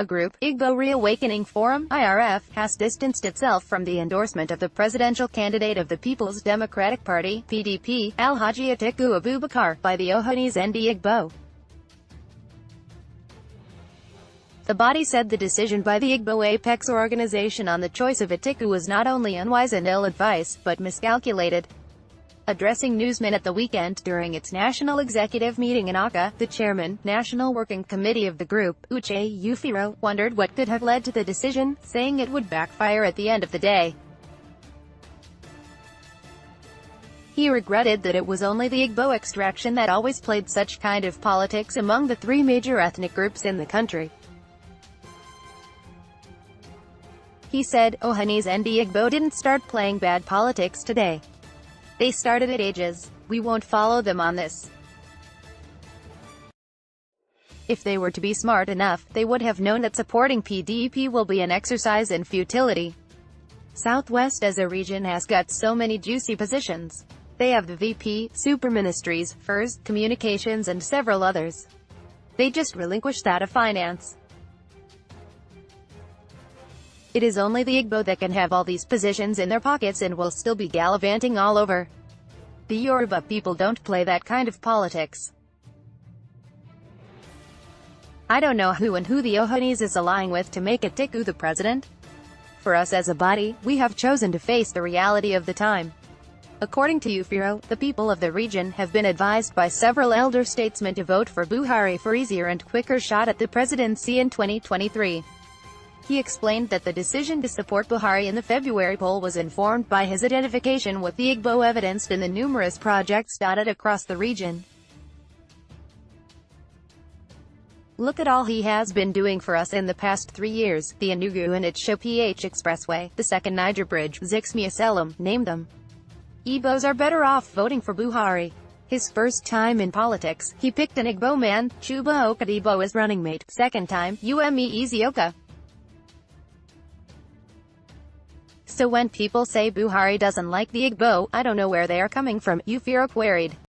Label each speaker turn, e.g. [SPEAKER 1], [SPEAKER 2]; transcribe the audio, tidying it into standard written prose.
[SPEAKER 1] A group, Igbo Reawakening Forum, IRF, has distanced itself from the endorsement of the presidential candidate of the People's Democratic Party, PDP, Alhaji Atiku Abubakar, by the Ohaneze Ndigbo. The body said the decision by the Igbo Apex organization on the choice of Atiku was not only unwise and ill-advised, but miscalculated. Addressing newsmen at the weekend during its national executive meeting in Aka, the chairman, National Working Committee of the group, Uche Ufiro, wondered what could have led to the decision, saying it would backfire at the end of the day. He regretted that it was only the Igbo extraction that always played such kind of politics among the three major ethnic groups in the country. He said, Ohaneze Ndigbo didn't start playing bad politics today. They started at ages. We won't follow them on this. If they were to be smart enough, they would have known that supporting PDP will be an exercise in futility. Southwest as a region has got so many juicy positions. They have the VP, super ministries, FIRS, communications and several others. They just relinquished that of finance. It is only the Igbo that can have all these positions in their pockets and will still be gallivanting all over. The Yoruba people don't play that kind of politics. I don't know who the Ohaneze is allying with to make Atiku the president. For us as a body, we have chosen to face the reality of the time. According to Ufiro, the people of the region have been advised by several elder statesmen to vote for Buhari for easier and quicker shot at the presidency in 2023. He explained that the decision to support Buhari in the February poll was informed by his identification with the Igbo evidenced in the numerous projects dotted across the region. Look at all he has been doing for us in the past 3 years, the Enugu and Itsho PH Expressway, the second Niger Bridge, Zixmiaselum, name them. Igbos are better off voting for Buhari. His first time in politics, he picked an Igbo man, Chuba Okadibo as running mate. Second time, Ume Ezioka. So when people say Buhari doesn't like the Igbo, I don't know where they are coming from, Ufiro queried.